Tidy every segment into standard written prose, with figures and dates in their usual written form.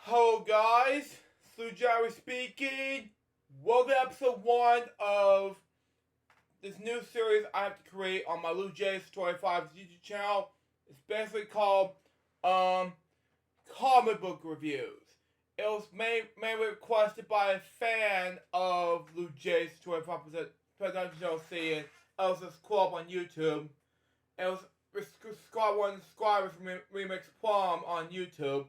Hello guys, LukeJ speaking. Welcome to episode 1 of this new series I have to create on my LukeJ62895's YouTube channel. It's basically called comic book reviews. It was mainly requested by a fan of LukeJ62895's production C and Elsa's Club on YouTube. It was Squad 1 Squad Remix Plum on YouTube.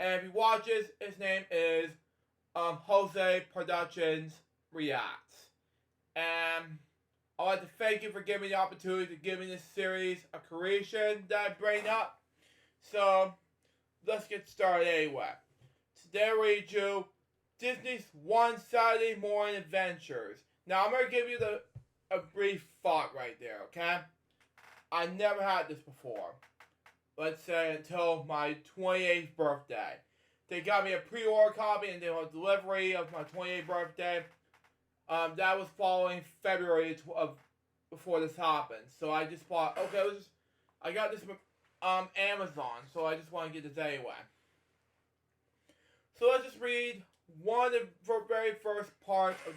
And if he watches, his name is Jose Productions Reacts. And I'd like to thank you for giving me the opportunity to give me this series a creation that I bring up. So, let's get started anyway. Today I read you Disney's One Saturday Morning Adventures. Now, I'm going to give you a brief thought right there, okay? I never had this before. Let's say until my 28th birthday. They got me a pre-order copy and they had delivery of my 28th birthday. That was following February of before this happened. So I just thought, okay, I got this from Amazon, so I just want to get this anyway. So let's just read one of the very first parts of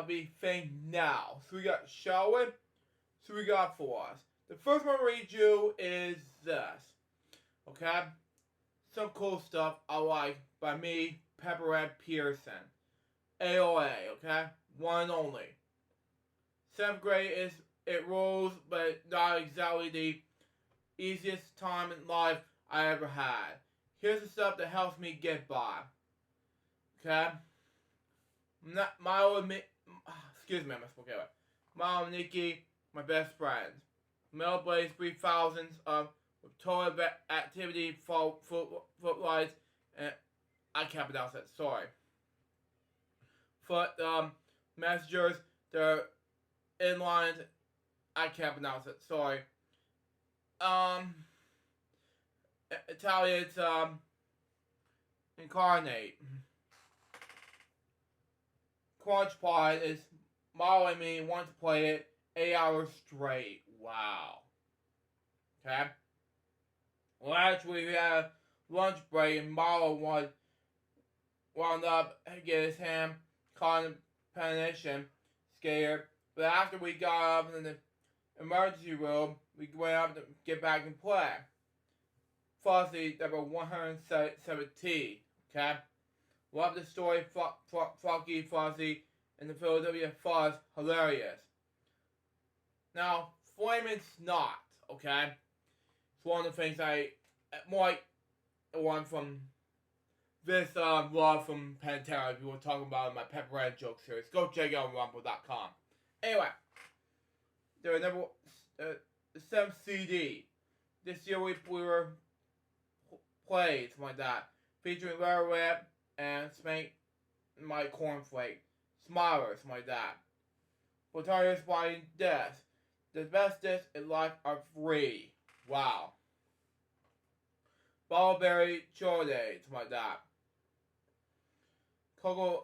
the thing now. So we got Shelwyn. So we got for us. The first one I read you is this. Okay? Some cool stuff I like by me, Pepper and Pearson. AOA, okay? One and only. 7th grade it rules, but not exactly the easiest time in life I ever had. Here's the stuff that helps me get by. Okay? Excuse me, I must forget it. Mom, Nikki, my best friends. Mel Blaze 3000s with total activity, footlights, and I can't pronounce that, sorry. Foot messengers, they're inlines, I can't pronounce it, sorry. Italians, incarnate. Crunch Pod is modeling me, want to play it 8 hours straight. Wow. Okay? Well, actually, we had a lunch break and Marlo wound up get his hand caught in a penetration scared. But after we got up in the emergency room, we went up to get back and play. Fuzzy, number 117. Okay? Love the story, Funky Fuzzy, and the Philadelphia Fuzz, hilarious. Now, Flamin' Snot, okay? It's one of the things more like the one from this love from Pantera we were talking about in my Pepper and Joke series. Go check it out on rumble.com. Anyway, there are the 7th CD. This year we were played, something like that, featuring Larry Webb and Spank My Cornflake, Smiler, something like that. Botaris by Death. The best discs in life are free. Wow. Ballberry Chode, something like that. Coco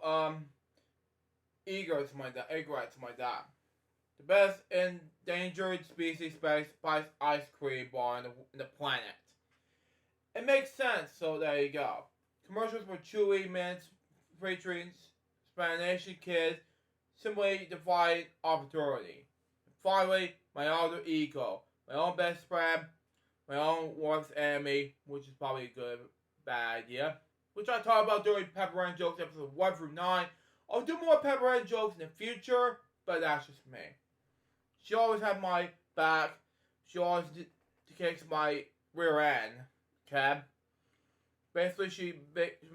Egret, something like that. Egret, something like that. The best endangered species spice ice cream bar in the planet. It makes sense, so there you go. Commercials for Chewy Mints featuring Spanish kids simply defy opportunity. Finally, my alter ego, my own best friend, my own worst enemy, which is probably a good, bad idea, which I talk about during Pepper and Jokes episode 1 through 9. I'll do more Pepper and Jokes in the future, but that's just me. She always had my back. She always kicks my rear end. Okay? Basically, she's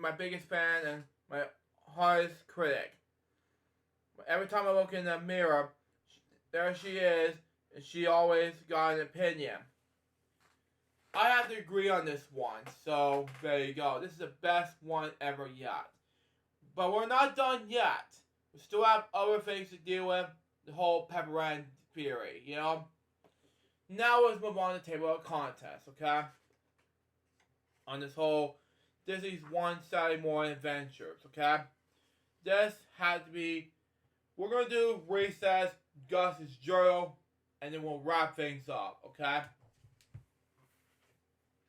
my biggest fan and my hardest critic. Every time I look in the mirror, there she is, and she always got an opinion. I have to agree on this one, so there you go. This is the best one ever yet. But we're not done yet. We still have other things to deal with, the whole Pepper and theory, you know? Now let's move on to the table of contents, okay? On this whole Disney's One Saturday Morning Adventures, okay? This had to be, we're going to do Recess, Gus's Journal, and then we'll wrap things up, okay?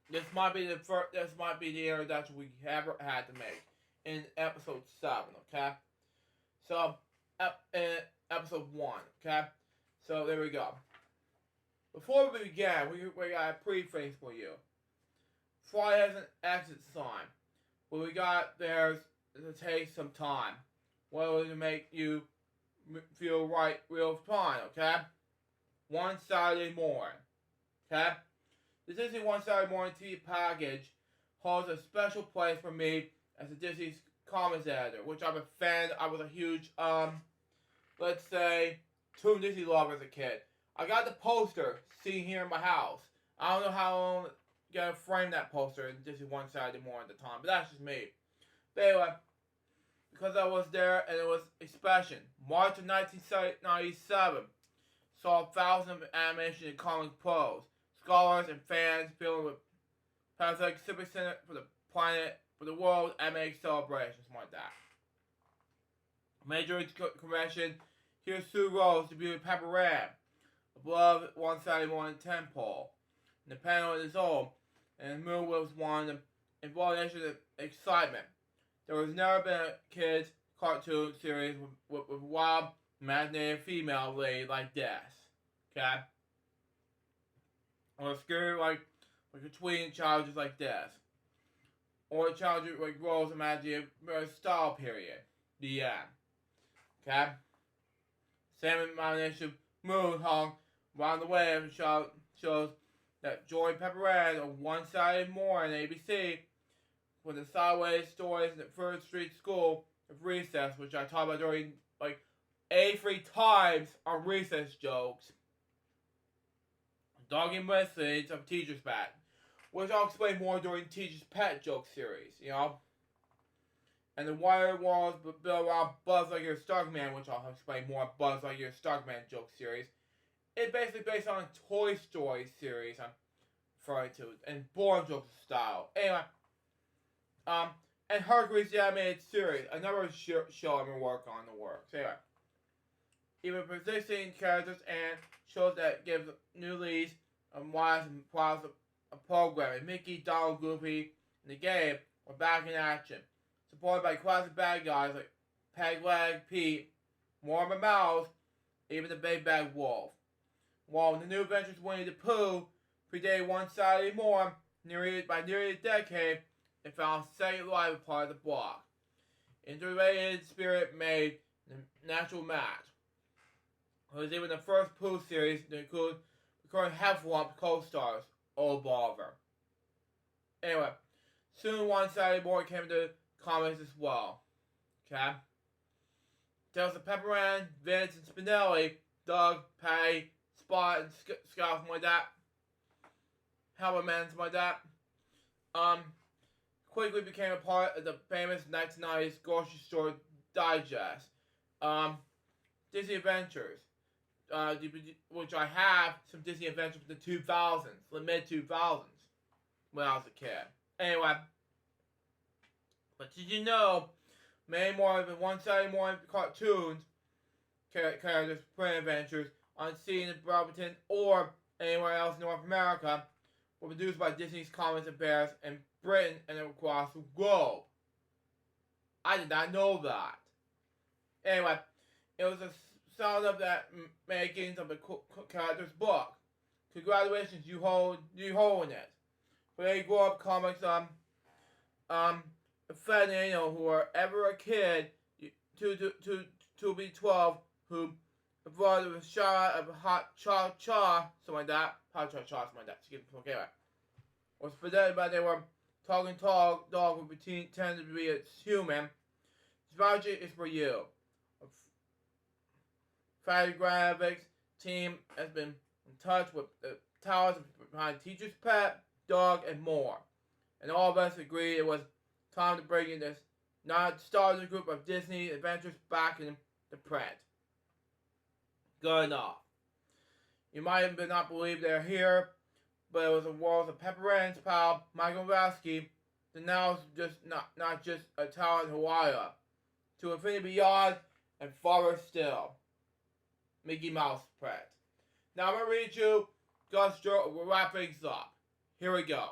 This might be the first. This might be the introduction we ever had to make in episode 7. Okay, so in episode 1. Okay, so there we go. Before we begin, we got a preface for you. Fly has an exit sign, but we got theirs to take some time. Well, to make you feel right real fine. Okay, one Saturday morning. Okay. The Disney One Saturday Morning TV package holds a special place for me as a Disney's comics editor, which I'm a fan. I was a huge, let's say, Toon Disney lover as a kid. I got the poster sitting here in my house. I don't know how I'm gonna frame that poster in Disney One Saturday Morning at the time, but that's just me. But anyway, because I was there and it was expression, March of 1997 saw thousands of animation and comic pros. Scholars and fans filled with Pacific Civic Center for the planet, for the world, MX celebrations like that. Major convention, here's Sue Rose debuted Pepper Ram, a beloved One Saturday Morning tentpole. And the panel is his own, and the mood was one of involvement and excitement. There has never been a kids' cartoon series with wild, imaginative female lady like this. Okay? Or a scary like a tween child just like this. Or a child like grows imaginative style period. The end. Okay? Same imagination mood hung around the way and shows that Joy Pepper Ann on One Saturday Morning ABC for the sideways stories in the First Street School of Recess, which I talked about during like 83 times on recess jokes. Doggy message of Teacher's Pet, which I'll explain more during Teacher's Pet joke series, you know. And the Wire Walls built around Buzz Lightyear Starkman, which I'll explain more Buzz Lightyear Starkman joke series. It's basically based on a Toy Story series I'm referring to, and Born Jokes style. Anyway, and Hercules the Animated Series, another show I'm working on the works. Anyway, even positioning characters and shows that give new leads on wise and products of programming. Mickey, Donald, Goofy, and the game are back in action, supported by classic bad guys like Pegleg, Pete, Warmer Mouse, even the Big Bad Wolf. While the New Adventures of Winnie the Pooh predated One Saturday Morning by nearly a decade, it found second life as part of the block. Integrated Spirit made the natural match. It was even the first Pooh series to include recurring Heffalump co-stars, Old Bolivar. Anyway, soon One Saturday Morning came into comics as well. Okay? Tales of Pepper Ann, Vince, and Spinelli, Doug, Patty, Spot, and Scout, something like that. Hellman, something like that. Quickly became a part of the famous 1990s grocery store digest. Disney Adventures. Which I have some Disney Adventures from the 2000s, the mid-2000s, when I was a kid. Anyway, but did you know many more than One Saturday Morning cartoons, characters, print adventures, unseen in Brabant or anywhere else in North America, were produced by Disney's Comics and Bears in Britain and across the globe? I did not know that. Anyway, it was a sound of that makings of the character's book. Congratulations, you hold in it. But they grew up comics offending, who are ever a kid to be 12, who brought a shot of hot cha something like that. Hot cha something like that. Excuse me, okay, right. Was presented by they were talking dog who pretended to be a human. This magic is for you. Fatty Graphics team has been in touch with the towers behind Teacher's Pet, Dog, and more. And all of us agreed it was time to bring in this nostalgic group of Disney adventures back in the print. Good enough. You might have not believe they're here, but it was the world of Pepper Ann's pal, Michael Vasky, that now is just not just a tower in Hawaii, to infinity beyond and farther still. Mickey Mouse print. Now I'm going to read you Gus Joe. We'll wrap things up. Here we go.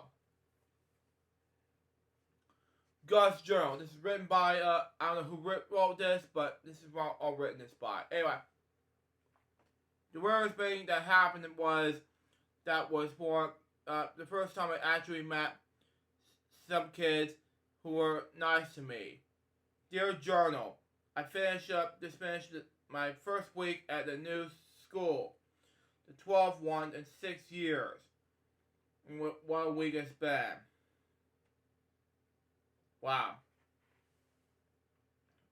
Gus Journal. This is written by, I don't know who wrote this, but this is all written this by. Anyway, the weirdest thing that happened was, for the first time I actually met some kids who were nice to me. Dear Journal, I finished my first week at the new school, the 12th one in 6 years. And what a week it's been. Wow.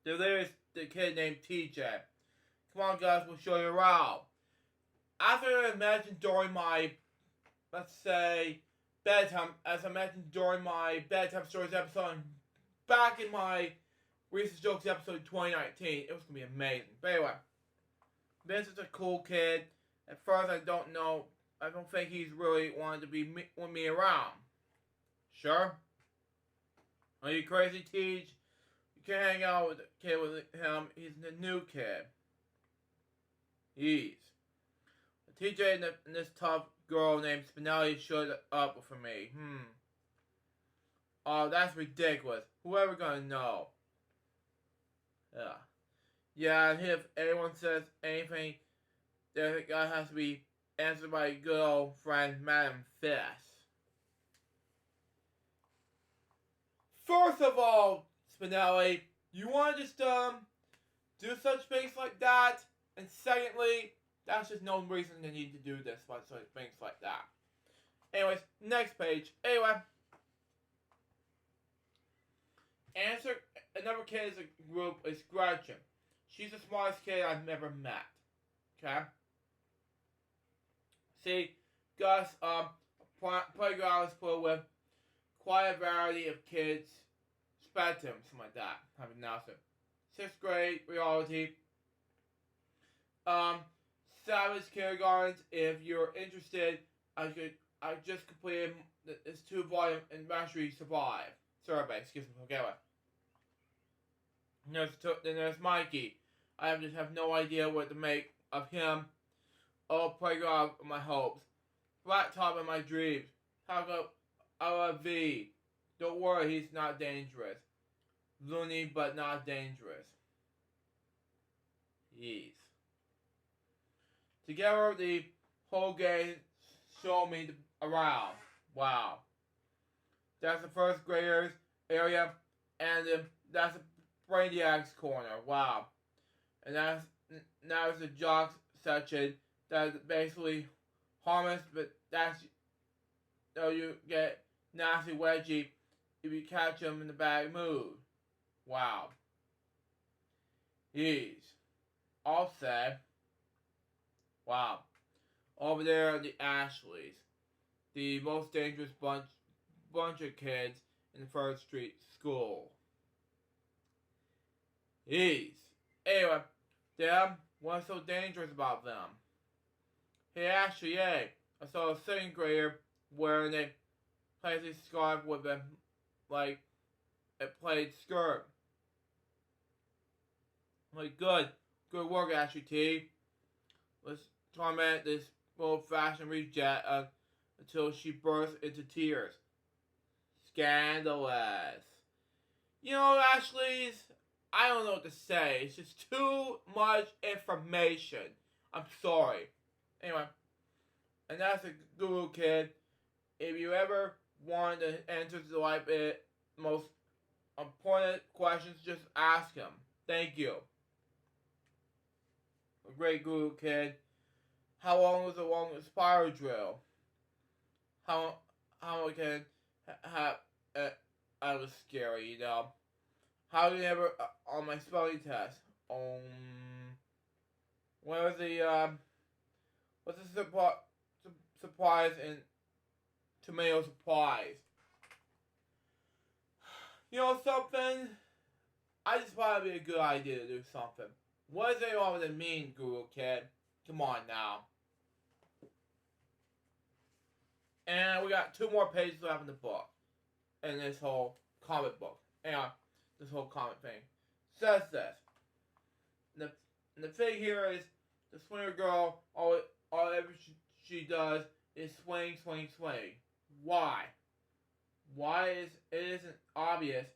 There's the kid named TJ. Come on, guys, we'll show you around. After I mentioned during my, let's say, bedtime, as I mentioned during my bedtime stories episode, back in my Recent Jokes episode 2019, it was going to be amazing. But anyway, Vince is a cool kid. At first, I don't think he's really wanted to be with me around. Sure? Are you crazy, Teach? You can't hang out with him. He's the new kid. TJ and this tough girl named Spinelli showed up for me. Oh, that's ridiculous. Whoever gonna know? Yeah, and if anyone says anything, that guy has to be answered by good old friend Madam Fisk. First of all, Spinelli, you want to just do such things like that? And secondly, that's just no reason to need to do this, but such things like that. Anyways, next page. Anyway, answer another kid in the group is Gretchen. She's the smartest kid I've ever met. Okay? See, Gus, playground is full with quite a variety of kids, spectrum, something like that. Have an announcement. 6th grade, reality. Savage kindergartens. If you're interested, I just completed this 2-volume Mastery Survive survey. Excuse me. Okay. Then there's Mikey. I just have no idea what to make of him. Oh, playground of my hopes. Flat top of my dreams. How about V? Don't worry, he's not dangerous. Loony, but not dangerous. Yes. Together, the whole gang showed me around. Wow. That's the first graders area, and that's the Brainiac's corner. Wow. And now the jocks section. That's basically harmless, but that's you get nasty wedgie if you catch them in the bad mood. Wow. Yes. All said. Wow. Over there are the Ashleys, the most dangerous bunch of kids in the First Street School. Yes. Anyway, what's so dangerous about them? Hey Ashley, I saw a 2nd grader wearing a plastic scarf with a plaid skirt. Good work, Ashley T. Let's torment this old-fashioned reject until she bursts into tears. Scandalous. You know, Ashley's, I don't know what to say. It's just too much information. I'm sorry. Anyway, and that's a Google kid. If you ever want to answer the most important questions, just ask him. Thank you. A great Google kid. How long was the longest spiral drill? How can have I was scary, you know. How did you ever on my spelling test? Where was the what's the supplies in tomato supplies? You know something? I just thought it'd be a good idea to do something. What does it all mean, Google kid? Come on now. And we got 2 more pages left in the book. In this whole comic book. Anyway, this whole comic thing. Says this. And the thing here is, the swinger girl, all she does is swing. Why? It isn't obvious,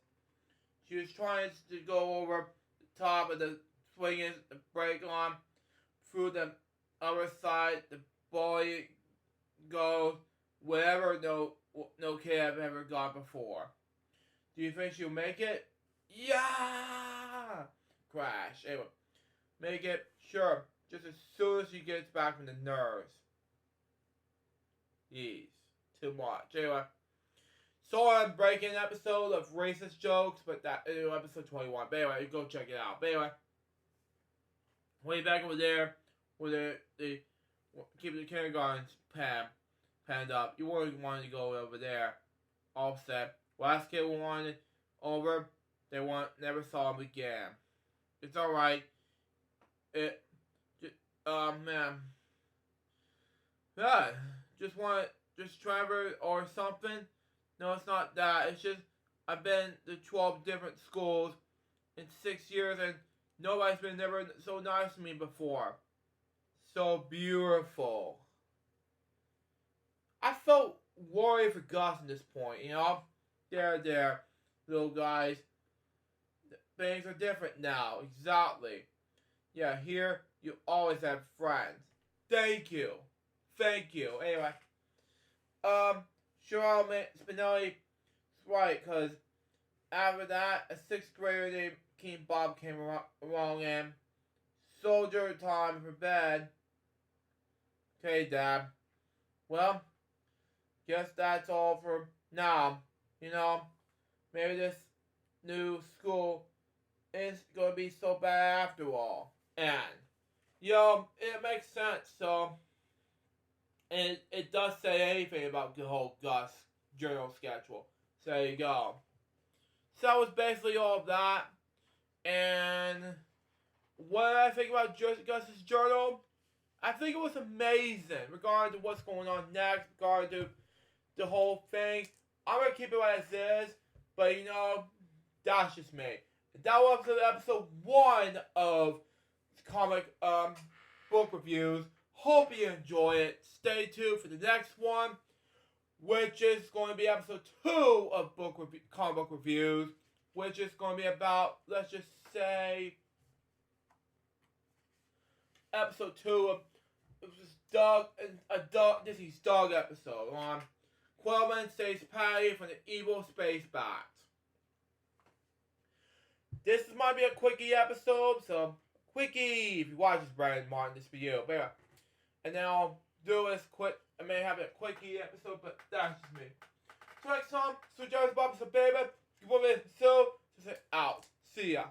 She was trying to go over the top of the swinging the brake on through the other side. The boy goes wherever no kid have ever gone before. Do you think she'll make it? Yeah! Crash. Anyway, make it sure just as soon as she gets back from the nerves. Jeez, too much. Anyway. Sorry I'm breaking an episode of racist jokes, but that episode 21. But anyway, you go check it out. But anyway, way back over there, where they keep the kindergarten panned up. You wouldn't want to go over there. Offset. Last kid wanted over. They never saw him again. It's alright. Man. Yeah, just Trevor or something. No, it's not that. It's just I've been to 12 different schools in 6 years and nobody's been never so nice to me before. So beautiful. I felt worried for Gus at this point, you know? There, little guys. Things are different now. Exactly. Yeah, here you always have friends. Thank you. Anyway. Cheryl Spinelli is right, because after that, a 6th grader named King Bob came along and soldier time for bed. Okay, Dad. Well, guess that's all for now. You know, maybe this new school isn't going to be so bad after all. And, it makes sense, so... And it does say anything about the whole Gus journal schedule. So there you go. So that was basically all of that. And what did I think about Gus's journal? I think it was amazing. Regarding to what's going on next, regarding to the whole thing. I'm going to keep it as is. But that's just me. That was episode 1 of comic book reviews. Hope you enjoy it. Stay tuned for the next one, which is going to be episode 2 of comic book reviews, which is going to be about, let's just say, episode 2 of Disney's Dog episode on Quellman saves Patty from the evil space bats. This might be a quickie episode, so quickie if you watch this Brandon Martin, this video. But anyway. And then I'll do this quick. I may have a quickie episode, but that's just me. So next time, so Joe's Bob, so baby, give me so, just out. See ya.